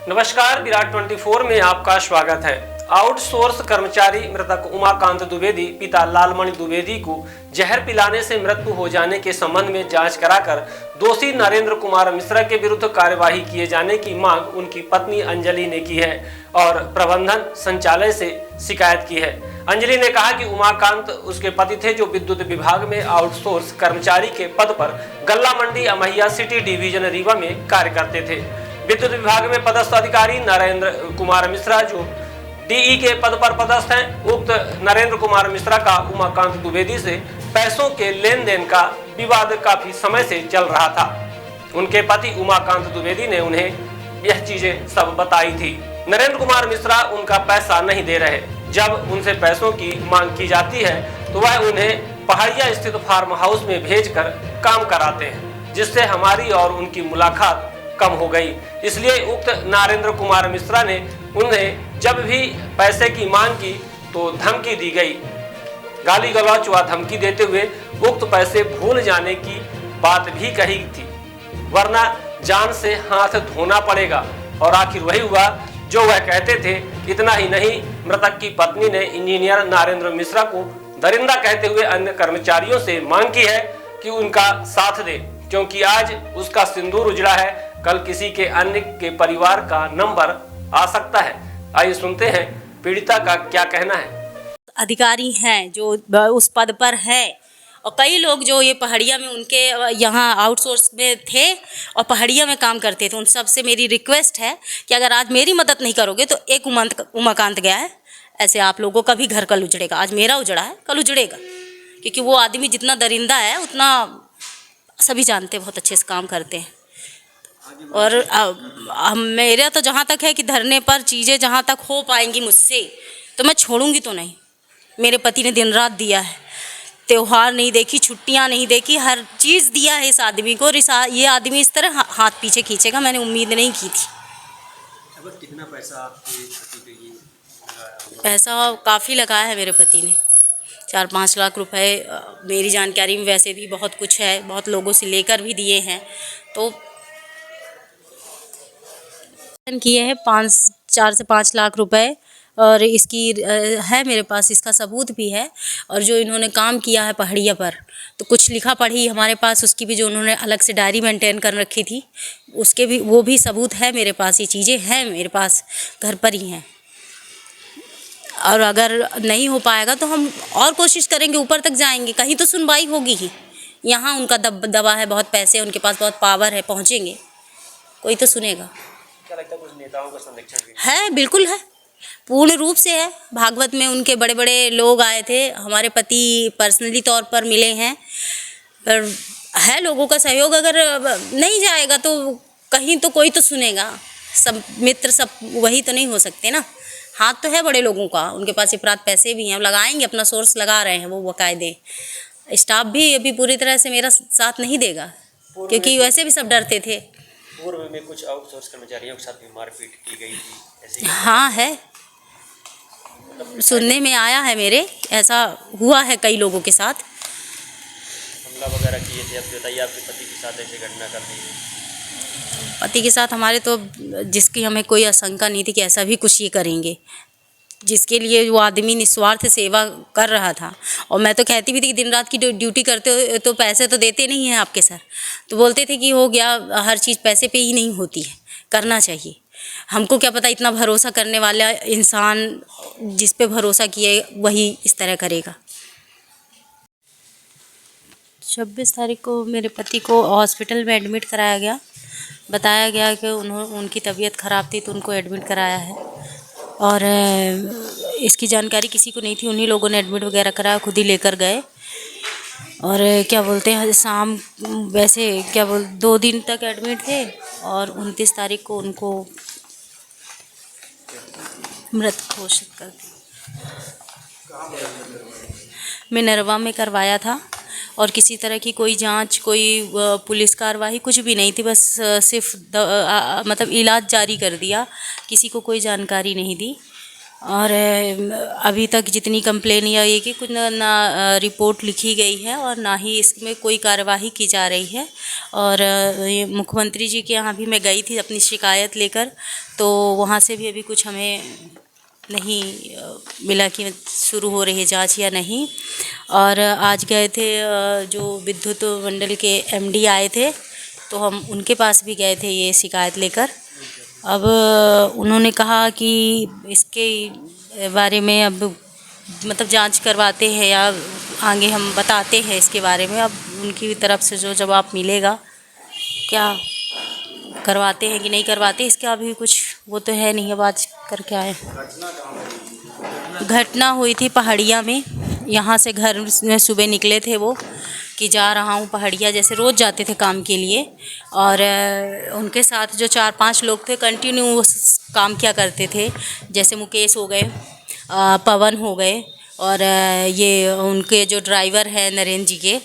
नमस्कार, विराट 24 में आपका स्वागत है। आउटसोर्स कर्मचारी मृतक उमाकांत द्विवेदी पिता लालमणि द्विवेदी को जहर पिलाने से मृत्यु हो जाने के संबंध में जांच कराकर दोषी नरेंद्र कुमार मिश्रा के विरुद्ध कार्यवाही किए जाने की मांग उनकी पत्नी अंजलि ने की है और प्रबंधन संचालय से शिकायत की है। अंजलि ने कहा कि उमाकांत उसके पति थे जो विद्युत विभाग में आउटसोर्स कर्मचारी के पद पर गल्ला मंडी अमैया सिटी डिवीजन रीवा में कार्य करते थे। विद्युत विभाग में पदस्थ अधिकारी नरेंद्र कुमार मिश्रा जो डीई के पद पर पदस्थ हैं, उक्त नरेंद्र कुमार मिश्रा का उमाकांत द्विवेदी से पैसों के लेन देन का विवाद काफी समय से चल रहा था। उनके पति उमाकांत द्विवेदी ने उन्हें यह चीजें सब बताई थी। नरेंद्र कुमार मिश्रा उनका पैसा नहीं दे रहे। जब उनसे पैसों की मांग की जाती है तो वह उन्हें पहाड़िया स्थित फार्म हाउस में भेजकर काम कराते हैं, जिससे हमारी और उनकी मुलाकात कम हो गई। इसलिए उक्त नरेंद्र कुमार मिश्रा ने उन्हें जब भी पैसे की मांग की तो धमकी दी गई। गाली गलौच व धमकी देते हुए उक्त पैसे भूल जाने की बात भी कही थी, वरना जान से हाथ धोना पड़ेगा। और आखिर वही हुआ जो वह कहते थे। इतना ही नहीं, मृतक की पत्नी ने इंजीनियर नरेंद्र मिश्रा को दरिंदा कहते हुए अन्य कर्मचारियों से मांग की है कि उनका साथ दे, क्योंकि आज उसका सिंदूर उजड़ा है, कल किसी के अन्य के परिवार का नंबर आ सकता है। आइए सुनते हैं पीड़िता का क्या कहना है। अधिकारी हैं जो उस पद पर है और कई लोग जो ये पहाड़िया में उनके यहाँ आउटसोर्स में थे और पहाड़िया में काम करते थे, उन सब से मेरी रिक्वेस्ट है कि अगर आज मेरी मदद नहीं करोगे तो एक उमाकांत गया है, ऐसे आप लोगों का भी घर कल उजड़ेगा। आज मेरा उजड़ा है, कल उजड़ेगा, क्योंकि वो आदमी जितना दरिंदा है उतना सभी जानते हैं, बहुत अच्छे से काम करते हैं। और मेरा तो जहाँ तक है कि धरने पर चीज़ें जहाँ तक हो पाएंगी मुझसे तो मैं छोड़ूंगी तो नहीं। मेरे पति ने दिन रात दिया है, त्योहार नहीं देखी, छुट्टियाँ नहीं देखी, हर चीज़ दिया है इस आदमी को। ये आदमी इस तरह हाथ पीछे खींचेगा मैंने उम्मीद नहीं की थी। कितना पैसा आपके पति के पैसा काफ़ी लगाया है मेरे पति ने, 4-5 लाख रुपए। मेरी जानकारी में वैसे भी बहुत कुछ है, बहुत लोगों से लेकर भी दिए हैं। तो किए हैं 4 से 5 लाख रुपए और इसकी है मेरे पास, इसका सबूत भी है। और जो इन्होंने काम किया है पहाड़िया पर तो कुछ लिखा पढ़ी हमारे पास, उसकी भी जो उन्होंने अलग से डायरी मेंटेन कर रखी थी उसके भी वो भी सबूत है मेरे पास। ये चीज़ें हैं मेरे पास, घर पर ही हैं। और अगर नहीं हो पाएगा तो हम और कोशिश करेंगे, ऊपर तक जाएंगे, कहीं तो सुनवाई होगी ही। यहाँ उनका दबा है, बहुत पैसे उनके पास, बहुत पावर है, पहुँचेंगे, कोई तो सुनेगा। क्या लगता है कुछ नेताओं का संरक्षण भी है? बिल्कुल है, पूर्ण रूप से है। भागवत में उनके बड़े बड़े लोग आए थे, हमारे पति पर्सनली तौर पर मिले हैं। पर है लोगों का सहयोग, अगर नहीं जाएगा तो कहीं तो कोई तो सुनेगा। सब मित्र सब वही तो नहीं हो सकते ना। हाथ तो है बड़े लोगों का, उनके पास अपराध पैसे भी हैं, लगाएंगे, अपना सोर्स लगा रहे हैं वो बाकायदे। स्टाफ भी अभी पूरी तरह से मेरा साथ नहीं देगा, क्योंकि वैसे भी सब डरते थे। पूर्व में कुछ आउटसोर्स कर्मचारियों के साथ भी मारपीट की गई थी, ऐसे हाँ है, सुनने में आया है मेरे, ऐसा हुआ है कई लोगों के साथ। हमला वगैरह किए थे। अब बताइए आपके पति के साथ ऐसी घटना कर रही है। पति के साथ हमारे तो जिसकी हमें कोई आशंका नहीं थी कि ऐसा भी कुछ ये करेंगे, जिसके लिए वो आदमी निस्वार्थ सेवा कर रहा था। और मैं तो कहती भी थी कि दिन रात की ड्यूटी करते हो तो पैसे तो देते नहीं हैं आपके सर। तो बोलते थे कि हो गया, हर चीज़ पैसे पे ही नहीं होती है, करना चाहिए। हमको क्या पता इतना भरोसा करने वाला इंसान जिस पे भरोसा किए वही इस तरह करेगा। 26 तारीख को मेरे पति को हॉस्पिटल में एडमिट कराया गया। बताया गया कि उनकी तबीयत ख़राब थी तो उनको एडमिट कराया है। और इसकी जानकारी किसी को नहीं थी, उन्हीं लोगों ने एडमिट वगैरह कराया, खुद ही लेकर गए। और क्या बोलते हैं, शाम वैसे 2 दिन तक एडमिट थे और 29 तारीख को उनको मृत घोषित कर दिया। मिनरवा में करवाया था और किसी तरह की कोई जांच, कोई पुलिस कार्रवाई कुछ भी नहीं थी। बस सिर्फ मतलब इलाज जारी कर दिया, किसी को कोई जानकारी नहीं दी। और अभी तक जितनी कंप्लेन यह है कि कुछ ना रिपोर्ट लिखी गई है और ना ही इसमें कोई कार्यवाही की जा रही है। और ये मुख्यमंत्री जी के यहाँ भी मैं गई थी अपनी शिकायत लेकर, तो वहाँ से भी अभी कुछ हमें नहीं मिला कि शुरू हो रही है जांच या नहीं। और आज गए थे जो विद्युत मंडल के एमडी आए थे, तो हम उनके पास भी गए थे ये शिकायत लेकर। अब उन्होंने कहा कि इसके बारे में अब मतलब जांच करवाते हैं या आगे हम बताते हैं इसके बारे में। अब उनकी तरफ से जो जवाब मिलेगा, क्या करवाते हैं कि नहीं करवाते, इसका अभी कुछ वो तो है नहीं। अब आज कर क्या है, घटना हुई थी पहाड़िया में। यहाँ से घर में सुबह निकले थे वो कि जा रहा हूँ पहाड़िया, जैसे रोज़ जाते थे काम के लिए। और उनके साथ जो 4-5 लोग थे कंटिन्यू काम किया करते थे, जैसे मुकेश हो गए, पवन हो गए, और ये उनके जो ड्राइवर है नरेंद्र जी के,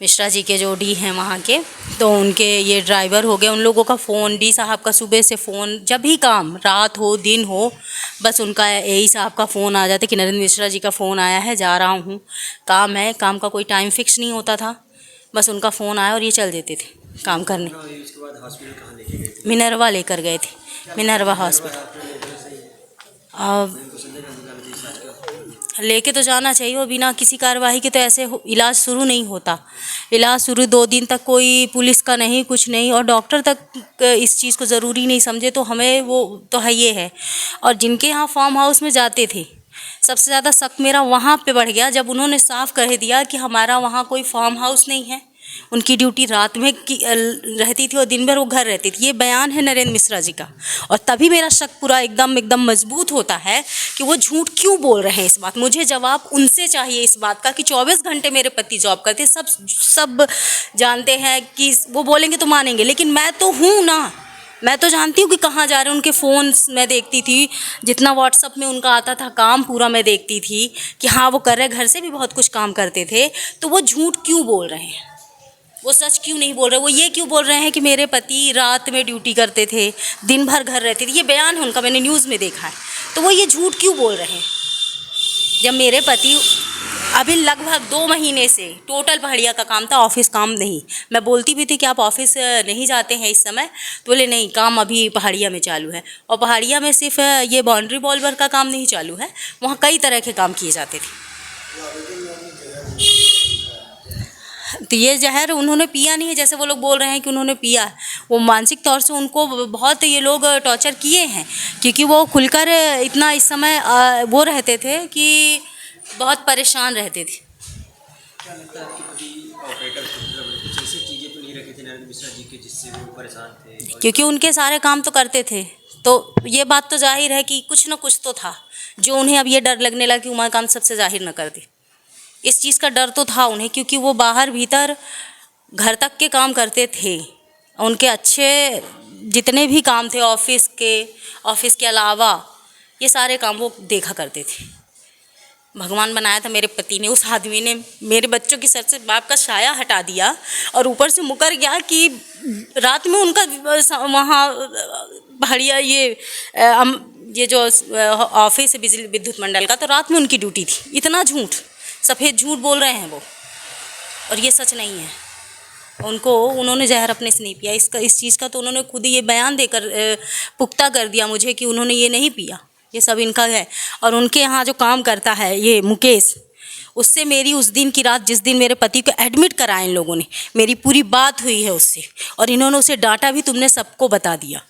मिश्रा जी के जो डी हैं वहाँ के, तो उनके ये ड्राइवर हो गए। उन लोगों का फ़ोन, डी साहब का सुबह से फ़ोन, जब भी काम, रात हो दिन हो, बस उनका यही साहब का फ़ोन आ जाता कि नरेंद्र मिश्रा जी का फ़ोन आया है, जा रहा हूँ, काम है। काम का कोई टाइम फिक्स नहीं होता था, बस उनका फ़ोन आया और ये चल देते थे काम करने। मिनरवा लेकर गए थे, मिनरवा हॉस्पिटल। अब लेके तो जाना चाहिए, और बिना किसी कार्रवाई के तो ऐसे इलाज शुरू नहीं होता। इलाज शुरू 2 दिन तक कोई पुलिस का नहीं, कुछ नहीं, और डॉक्टर तक इस चीज़ को ज़रूरी नहीं समझे, तो हमें वो तो है ये है। और जिनके यहाँ फार्म हाउस में जाते थे, सबसे ज़्यादा शक मेरा वहाँ पे बढ़ गया जब उन्होंने साफ कह दिया कि हमारा वहाँ कोई फार्म हाउस नहीं है। उनकी ड्यूटी रात में रहती थी और दिन भर वो घर रहती थी। ये बयान है नरेंद्र मिश्रा जी का, और तभी मेरा शक पूरा एकदम मजबूत होता है कि वो झूठ क्यों बोल रहे हैं। इस बात मुझे जवाब उनसे चाहिए इस बात का कि 24 घंटे मेरे पति जॉब करते, सब जानते हैं कि वो बोलेंगे तो मानेंगे, लेकिन मैं तो हूँ ना, मैं तो जानती हूँ कि कहाँ जा रहे हैं। उनके फ़ोन मैं देखती थी, जितना व्हाट्सअप में उनका आता था काम पूरा मैं देखती थी कि हाँ वो कर रहे, घर से भी बहुत कुछ काम करते थे। तो वो झूठ क्यों बोल रहे हैं, वो सच क्यों नहीं बोल रहे? वो ये क्यों बोल रहे हैं कि मेरे पति रात में ड्यूटी करते थे, दिन भर घर रहते थे? ये बयान है उनका, मैंने न्यूज़ में देखा है। तो वो ये झूठ क्यों बोल रहे हैं जब मेरे पति अभी लगभग 2 महीने से टोटल पहाड़िया का काम था, ऑफिस काम नहीं। मैं बोलती भी थी कि आप ऑफिस नहीं जाते हैं इस समय, तो बोले नहीं, काम अभी पहाड़िया में चालू है। और पहाड़िया में सिर्फ ये बाउंड्री वॉल्वर का काम नहीं चालू है, वहाँ कई तरह के काम किए जाते थे। तो ये जहर उन्होंने पिया नहीं है, जैसे वो लोग बोल रहे हैं कि उन्होंने पिया है। वो मानसिक तौर से उनको बहुत ये लोग टॉर्चर किए हैं, क्योंकि वो खुलकर इतना इस समय वो रहते थे कि बहुत परेशान रहते थे। क्या लगता है आपके पति ऑपरेटर कुछ ऐसी चीज़ें तो नहीं रखी थी नरेंद्र मिश्रा जी के जिससे वो परेशान थे? क्योंकि उनके सारे काम तो करते थे, तो ये बात तो जाहिर है कि कुछ ना कुछ तो था जो उन्हें अब ये डर लगने लगा कि उमाकांत सबसे जाहिर न कर दे। इस चीज़ का डर तो था उन्हें, क्योंकि वो बाहर भीतर घर तक के काम करते थे। उनके अच्छे जितने भी काम थे ऑफिस के अलावा, ये सारे काम वो देखा करते थे। भगवान बनाया था मेरे पति ने, उस आदमी ने मेरे बच्चों की सर से बाप का साया हटा दिया और ऊपर से मुकर गया कि रात में उनका वहाँ पहाड़िया ये जो ऑफिस है बिजली विद्युत मंडल का, तो रात में उनकी ड्यूटी थी। इतना झूठ, सफ़ेद झूठ बोल रहे हैं वो, और ये सच नहीं है। उन्होंने जहर अपने से नहीं पिया, इस चीज़ का तो उन्होंने खुद ही ये बयान देकर पुख्ता कर दिया मुझे कि उन्होंने ये नहीं पिया, ये सब इनका है। और उनके यहाँ जो काम करता है ये मुकेश, उससे मेरी उस दिन की रात, जिस दिन मेरे पति को एडमिट कराया इन लोगों ने, मेरी पूरी बात हुई है उससे, और इन्होंने उसे डांटा भी, तुमने सबको बता दिया,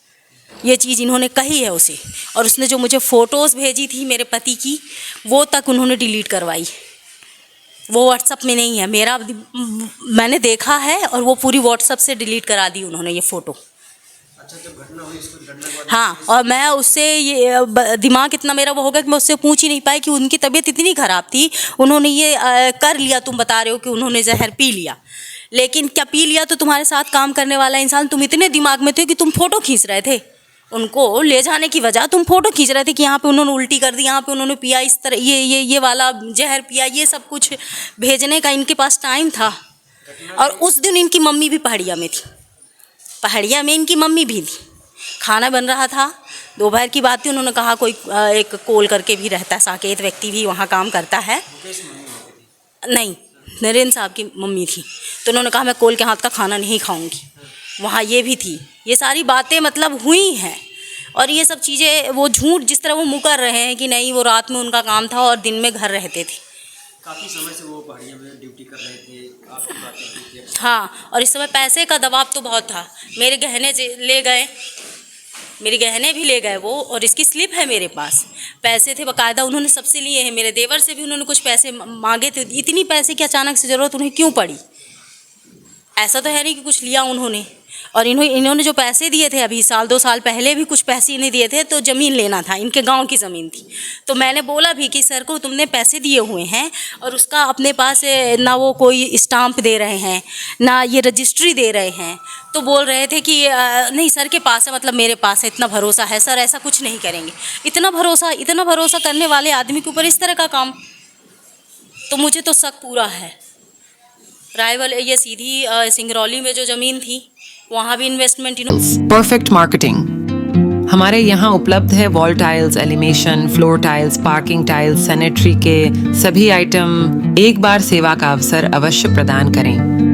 ये चीज़ इन्होंने कही है उसे। और उसने जो मुझे फ़ोटोज़ भेजी थी मेरे पति की, वो तक उन्होंने डिलीट करवाई, वो व्हाट्सअप में नहीं है। मैंने देखा है और वो पूरी व्हाट्सअप से डिलीट करा दी उन्होंने ये फ़ोटो। अच्छा, जब घटना हुई इसको घटना के बाद हाँ, और मैं उससे ये दिमाग इतना मेरा वो हो गया कि मैं उससे पूछ ही नहीं पाई कि उनकी तबीयत इतनी ख़राब थी, उन्होंने ये कर लिया। तुम बता रहे हो कि उन्होंने जहर पी लिया, लेकिन क्या पी लिया तो तुम्हारे साथ काम करने वाला इंसान, तुम इतने दिमाग में थे कि तुम फ़ोटो खींच रहे थे। उनको ले जाने की वजह तुम फ़ोटो खींच रहे थे कि यहाँ पे उन्होंने उल्टी कर दी, यहाँ पे उन्होंने पिया, इस तरह ये वाला जहर पिया, ये सब कुछ भेजने का इनके पास टाइम था। और उस दिन इनकी मम्मी भी पहाड़िया में थी, पहाड़िया में इनकी मम्मी भी थी। खाना बन रहा था, दोपहर की बात थी। उन्होंने कहा कोई एक कॉल करके भी रहता है, साकेत व्यक्ति भी वहाँ काम करता है। नहीं, नरेंद्र साहब की मम्मी थी। तो उन्होंने कहा मैं कॉल के हाथ का खाना नहीं खाऊंगी। वहाँ ये भी थी। ये सारी बातें मतलब हुई हैं। और ये सब चीज़ें वो झूठ जिस तरह वो मुकर रहे हैं कि नहीं वो रात में उनका काम था और दिन में घर रहते थे। काफ़ी समय से वो पहाड़ियों में ड्यूटी कर रहे थे, आपकी बातें हुई थी। हाँ, और इस समय पैसे का दबाव तो बहुत था। मेरे गहने ले गए, मेरे गहने भी ले गए वो, और इसकी स्लिप है मेरे पास। पैसे थे बाकायदा, उन्होंने सबसे लिए हैं। मेरे देवर से भी उन्होंने कुछ पैसे मांगे थे। इतनी पैसे की अचानक से ज़रूरत उन्हें क्यों पड़ी? ऐसा तो है नहीं कि कुछ लिया उन्होंने। और इन्होंने जो पैसे दिए थे अभी साल 2 साल पहले भी कुछ पैसे इन्हें दिए थे, तो ज़मीन लेना था, इनके गांव की ज़मीन थी। तो मैंने बोला भी कि सर को तुमने पैसे दिए हुए हैं और उसका अपने पास ना वो कोई स्टाम्प दे रहे हैं ना ये रजिस्ट्री दे रहे हैं। तो बोल रहे थे कि नहीं सर के पास है, मतलब मेरे पास है, इतना भरोसा है सर, ऐसा कुछ नहीं करेंगे। इतना भरोसा करने वाले आदमी के ऊपर इस तरह का काम, तो मुझे तो शक पूरा है। रायवल ये सीधी सिंगरौली में जो ज़मीन थी वहाँ भी इन्वेस्टमेंट परफेक्ट मार्केटिंग हमारे यहाँ उपलब्ध है। Wall tiles, elevation, floor tiles, parking tiles, sanitary के सभी आइटम। एक बार सेवा का अवसर अवश्य प्रदान करें।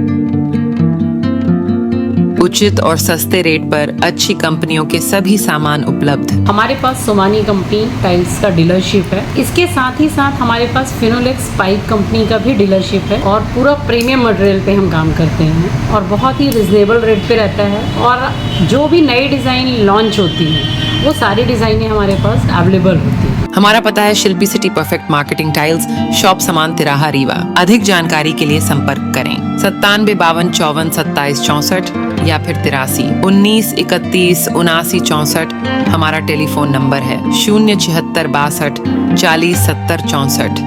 उचित और सस्ते रेट पर अच्छी कंपनियों के सभी सामान उपलब्ध। हमारे पास सोमानी कंपनी टाइल्स का डीलरशिप है। इसके साथ ही साथ हमारे पास फिनोलेक्स पाइप कंपनी का भी डीलरशिप है और पूरा प्रीमियम मटेरियल पे हम काम करते हैं और बहुत ही रिजनेबल रेट पे रहता है। और जो भी नई डिज़ाइन लॉन्च होती है वो सारी डिज़ाइनें हमारे पास अवेलेबल होती हैं। हमारा पता है Shilpi city perfect marketing tiles, shop Saman तिराहा रीवा। अधिक जानकारी के लिए संपर्क करें 97 52 54 27 64 या फिर 83 19 31 79 64 हमारा टेलीफोन नंबर है। 076 62 40 70 64।